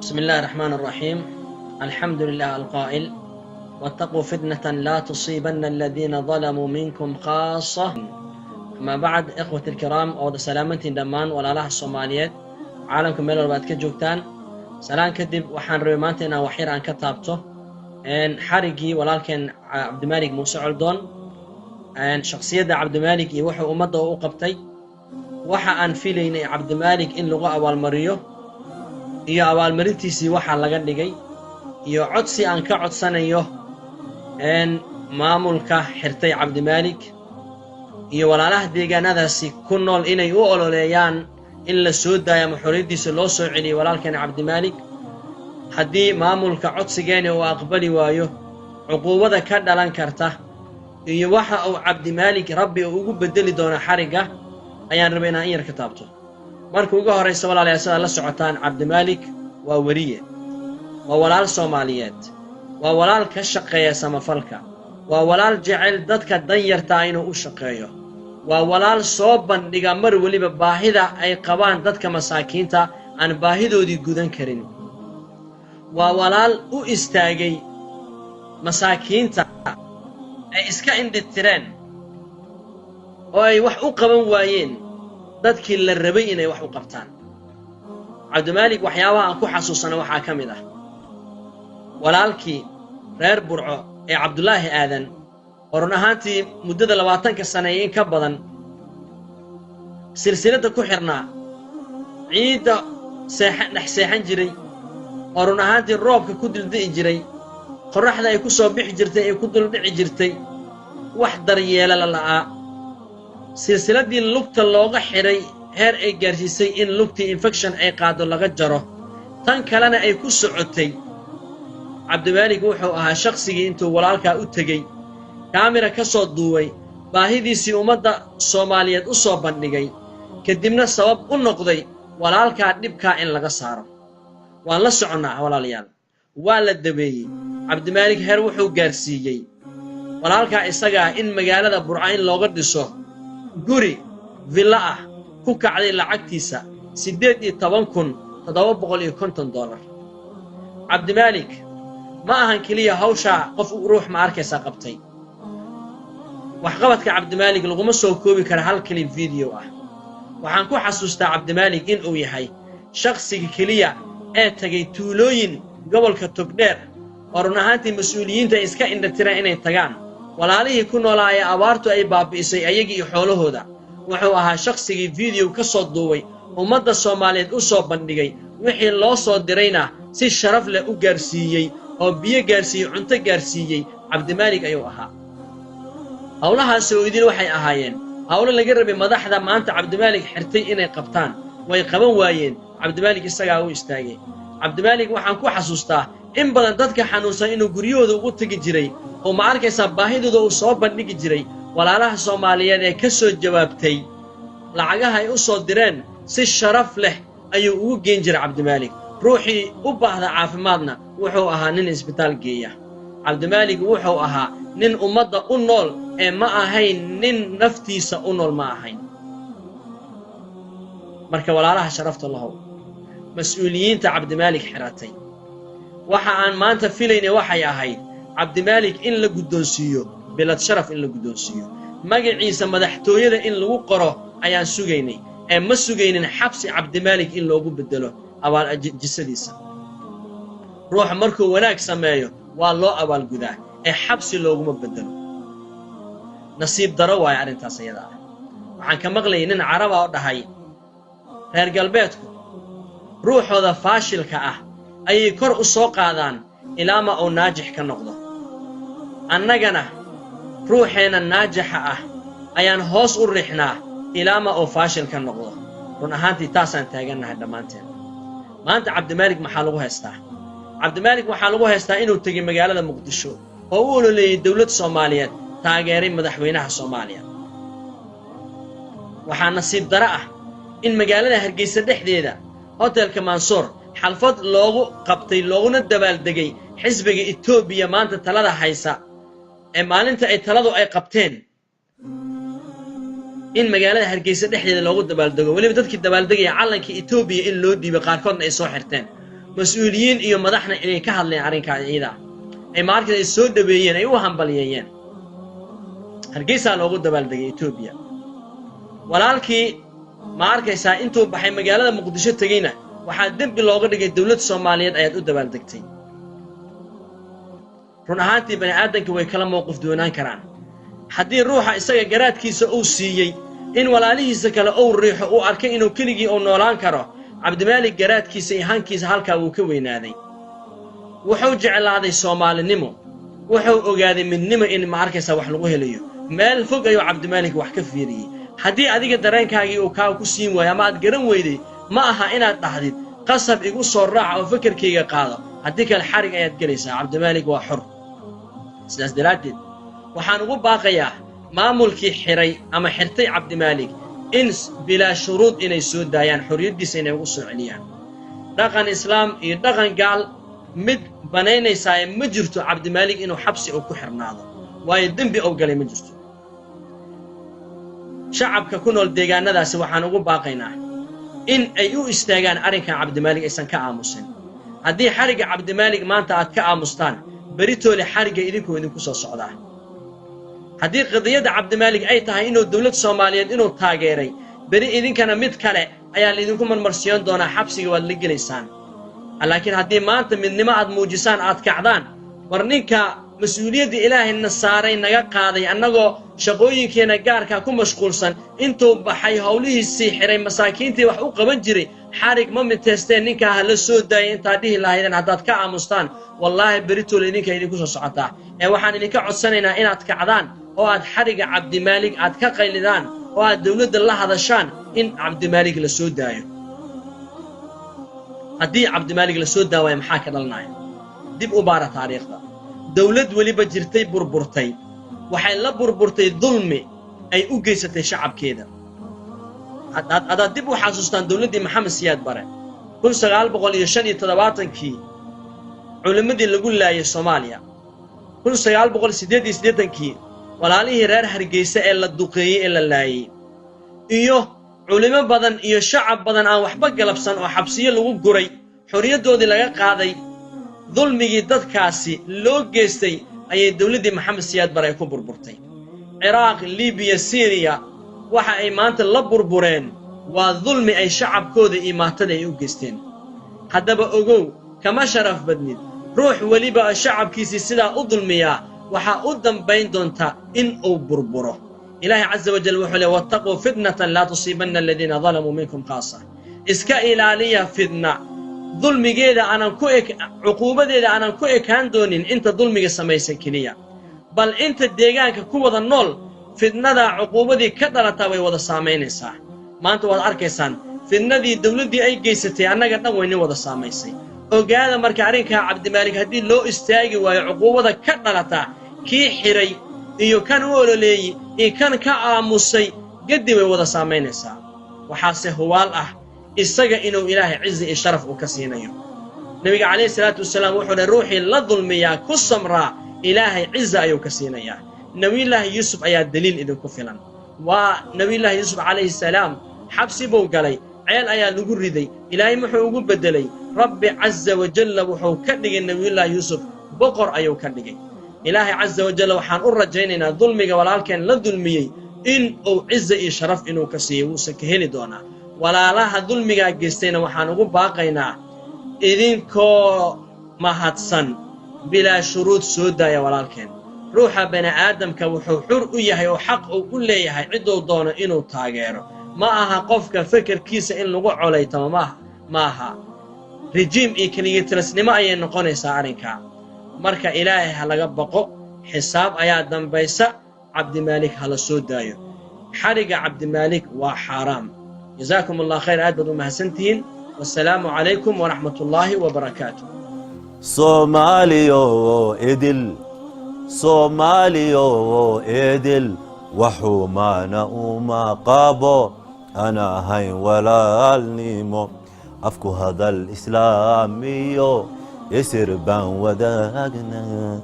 بسم الله الرحمن الرحيم. الحمد لله القائل: واتقوا فتنة لا تصيبن الذين ظلموا منكم خاصة. ما بعد، إخوة الكرام، أود سلامتي دمان ولا لها الصوماليات عالمكم ميلو بعد كجوكتان سلام كدب وحان رومانتنا وحير عن كتابته إن حرقي ولكن عبد الملك موسى علدون إن شخصية عبد الملك يوحي أمده وقبتي وحا أن فيلين عبد الملك إن لغة أول مريو iyo abaalmarintiisii waxa laga dhigay iyo codsi aan ka codsanayo maamulka xirtay Cabdi Malik iyo walaalaha deegaanadaasi ku nool inay u ololeeyaan in la soo daayo xorriyadiisa loo soo celiyo walaalkan Cabdi Malik. haddii maamulka codsigeena uu aqbali waayo cuquubada ka dhalan karta iyo waxa uu Cabdi Malik rabbi ugu bedeli doono xariga ayaan rabaa inaan yar ka taabto. markuu ugu horeysa walaalayaal sida la socotaan Cabdi Malik waa wariye, waa walaal Soomaaliyeed, waa walaal ka shaqeeya samafalka, waa walaal jecel dadka danyarta inuu u shaqeeyo, waa walaal soo bandhiga mar waliba baahida ay qabaan dadka masaakiinta aan baahidoodii gudan karin, waa walaal u istaagay masaakiinta ay iska indhitireen oo ay wax u qaban waayeen dadkii la rabay inay wax u qabtaan. Cabdi Malik waxyaabaha aan ku xasuusana waxaa ka mid ah walaalkii reer Burco ee Cabdullaahi Aadan oo run ahaantii muddada 20 sano in ka badan silsilada ku xirnaa ciida seexan jiray oo run ahaantii roobka ku dildii jiray, qorraxda ay ku soo bixi jirtay ay ku duldhici jirtay, wax daryeela la'aa, silsiladii lugta looga xiray heer ay gaarsiisay in lugtii infection ay qaado laga jaro, tan kalena ay ku socotay. Cabdi Malik wuxuu ahaa shakhsigii intuu walaalka u tagay kaamira ka soo duubay baahidiisii ummadda Soomaaliyeed u soo bandhigay, kadibna sabab u noqday walaalka dhibka in laga saaro. waan la soconaa walaalayaal, waa la dabeeyay. Cabdi Malik heer wuxuu gaarsiiyay walaalka isaga in magaalada Burco in looga dhiso guri villa ah ku kacday lacagtiisa $18,750. Cabdi Malik ma ahan kaliya hawsha qof ruux ma arkaysa qabtay. waxqabadka Cabdi Malik laguma soo koobi karo hal kaliya video ah. waxaan ku xasuustaa Cabdi Malik in uu yahay shakhsiga kaliya ee tagay tuulooyin gobolka Togdheer oo run ahaantii mas'uuliyiinta iska indhatireen inay tagaan walaalihii ku noolaa ee abaartu ay baabi'isay ayaga iyo xoolahooda. wuxuu ahaa shakhsigii video ka soo duubay ummadda Soomaaliyeed u soo bandhigay, wixii loo soo dirayna si sharaf leh u gaarsiiyay oo biyo gaarsiiyay, cunto gaarsiiyay. Cabdi Malik ayuu ahaa. hawlahaas oo idin waxay ahaayeen hawlo laga rabay madaxda maanta Cabdi Malik xirtay inay qabtaan, way qaban waayeen. Cabdi Malik isagaa u istaagay. Cabdi Malik waxaan ku xasuustaa in badan dadka xanuunsan inuu guryahooda ugu tagi jiray oo ma arkaysa baahidooda uu soo bandhigi jiray. walaalaha Soomaaliyeed ee ka soo jawaabtay lacagaha ay u soo direen si sharaf leh ayuu ugu geen jiray Cabdi Malik. ruuxii u baahda caafimaadna wuxuu ahaa nin isbitaal geeya. Cabdi Malik wuxuu ahaa nin ummadda u nool ee ma ahayn nin naftiisa u nool ma ahayn. marka walaalaha sharafta lahow, mas'uuliyiinta Cabdi Malik xiratay waxa aan maanta filaynay waxay ahayd Cabdi Malik in la guddoonsiiyo bilad sharaf, in la guddoonsiiyo magaciisa madaxtooyada in lagu qoro ayaan sugaynay ee ma sugaynin xabsi Cabdi Malik in loogu bedelo abaal jisadiisa. ruux markuu wanaag sameeyo waa loo abaalgudaa ee xabsi looguma bedelo. nasiib daro waay arrintaas iyada ah. waxaan ka maqlayay nin carab ah oo dhahay reer galbeedku ruuxooda faashilka ah ayay kor u soo qaadaan ilaa ma uu naajix ka noqdo, annagana ruuxeena naajixa ah ayaan hoos u rixnaa ilaa ma uu faashil ka noqdo. run ahaantii taasaan taagannahay dhammaanteen. maanta Cabdi Malik maxaa lagu haystaa? Cabdi Malik waxaa lagu haystaa inuu tegay magaalada Muqdisho oo u ololeeyay dawladda Soomaaliyeed, taageeray madaxweynaha Soomaaliya. waxaa nasiib daro ah in magaalada Hargeysa dhexdeeda hotelka Mansour xalfad loogu qabtay looguna dabaaldegay xisbiga Itoobiya maanta talada haysa ee maalinta ay taladu ay qabteen in magaalada Hargeysa dhexdeeda loogu dabaaldego waliba dadkii dabaaldegay calanka Itoobiya in loo dhiibay qaarkoodna ay soo xirteen مسؤولين إيو مدحنا إلي كهل لين عرين كعيدا أي ماركة السود دبيين أيوه همبليين هرقيسا لوغو دبالدقي إثيوبيا ولالكي ماركة إنتو بحي مقالة مقدشة تغينا waxaa dambi looga dhigay dawladda Soomaaliyeed ayaad u dabaaldegtay run ahaantii bani aadanka way kala mowqif doonaan karaan haddii ruuxa isaga garaadkiisa uu siiyay in walaalihiisa kale uu riixo uu arkay inuu keligii uu noolaan karo Cabdimaalik garaadkiisa iyo hankiisa halkaa wuu ka weynaaday wuxuu jeclaaday Soomaalinimo wuxuu ogaaday midnimo in ma arkaysa wax lagu helayo meel fog ayuu Cabdimaalik wax ka fiiriyay haddii adiga dareenkaagii uu kaa ku siin waayo ama aad garan weyday ما أها إنا تحديد قصب يقول صراع وفكر كي قاضي هديك الحرق أيات جلسة عبد الملك وحر سلاس دلاتي وحنقول باقية ما ملكي حري أما حرتي عبد الملك إنس بلا شروط إن يسود دايان حرية دي سنة وصل عليها دقن إسلام يدقن قال مد بنينا يساي مجرته عبد الملك إنه حبسي أو كحر ناظر ويدم بي أو قالي مجرته شعب ككونوا الديقان ذا سوى حنقول باقينا إن أيو استاجان أريكا عبد الملك إنسان كأمسن هذه حرقة عبد الملك ما أنت كأمستان بريتو لحرقة إليكو إنكو صعدا هذه قضية عبد الملك أي تها إنه الدولة الصومالية إنه تاجري بري إذن كان متكلة أيال إذنكم من مرسيون دونا حبسي واللقي لسان لكن هذه ما أنت من نماذج موجسان كعدان ورنيكا مسؤولية إله النصارى إنك قاضي أنه شقوي كنا جارك كم مشغولسن أنتوا بحي هوليه السحر مساكين تي وحقوق بنجري حارق مم تستين نك هالسود ده أنت هذه الله إذا عدد كعمستان والله بريتو لينك يديكوس صعطة وحن إنك عصنا إن أتكعدان أو أد حرق عبد الملك أتكقيلدان أو أد دولة الله هذا الشان إن عبد الملك السود ده هدي عبد الملك السود ده ويمحاك لنا دي بأبارة تاريخ ده دولة ولي بجرتي بربرتي waxay la burburtay dulmi ay u geysatay shacabkeeda hada dib u xasuustaan dawladii Maxamed Siyaad Bare 1975kii culimadii lagu laayay Soomaaliya 1988kii walaalihii reer Hargeysa ee la duqeeyay ee la laayay iyo culimo badan iyo shacab badan aan waxba galabsan oo xabsiyo lagu guray xoriyadoodii laga qaaday dulmigii dadkaasi loo geystay ayay dawladii Maxamed Siyaad Bare ku burburtay Iraq Libiya Syria waxa ay maanta la burbureen waa dulmi ay shacabkooda imaatada ay u geysteen hadaba ogow kama sharaf badnid ruux waliba shacabkiisa sida u dulmiya waxa u dambayn doonta in uu burburo Ilaahi Azza wa Jalla wuxuu leeyahay wattaqu fitnatan la tusibanna alladhina zalamu minkum khassa iska ilaaliya fitna ظلميجيدا أنا كويك عقوبتي أنا كويك هندونين أنت ظلمي سميس كليا بل أنت الدجاج كقوة النول في الندى عقوبتي كذا تاوي وذا سامين صح ما أنت والأركسان في الندى الدولة دي أي جيستي أنا قد نويني وذا ساميسي وقال مركارين كعبد الملك هدي لو استاجي وعقوبة كذا تا كي حري إيو كان ولي إيه كان كأموسي قدي وذا سامين صح وحاسه هو الأه isaga inuu Ilaahay cizi iyo sharaf u ka siinayo nabiga kaleey salaatu wasalaam wuxuu ruuxi la dulmiyaa ku samra Ilaahay cizi ayuu ka siinayaa nabi Ilaahay Yusuf ayaa daliil idinku filan waa nabi Ilaahay Yusuf kaleey salaam xabsi buu galay ceel ayaa lagu riday Ilaahay wuxuu ugu bedelay Rabbi Azza wa Jalla wuxuu ka dhigay nabi Ilaahay Yusuf boqor ayuu ka dhigay Ilaahay Azza wa Jalla waxaan u rajaynaynaa dulmiga walaalkeen la dulmiyay in uu cizi iyo sharaf inuu ka siiyo uu ka heli doonaa ولا لها ظلم جاستينا وحنقول باقينا إذن كو مهاتسن بلا شروط سودة يا ولكن روح بني آدم كوحور إياه وحق وكل إياه عدو دون إنه تاجره معها قفك فكر كيس إن لقوا عليه تمامه معها رجيم إكلية ترسنما أي نقول سعرك مرك إلهي هلا بقو حساب أياد دم بيسا عبد الملك هلا سودة حرق عبد الملك وحرام جزاكم الله خير أدبر ومحسنتين والسلام عليكم ورحمة الله وبركاته صوماليو إدل وحومانا وما قابو أنا هاي ولا النيمو أفكو هذا الإسلاميو يسر بان وداقنا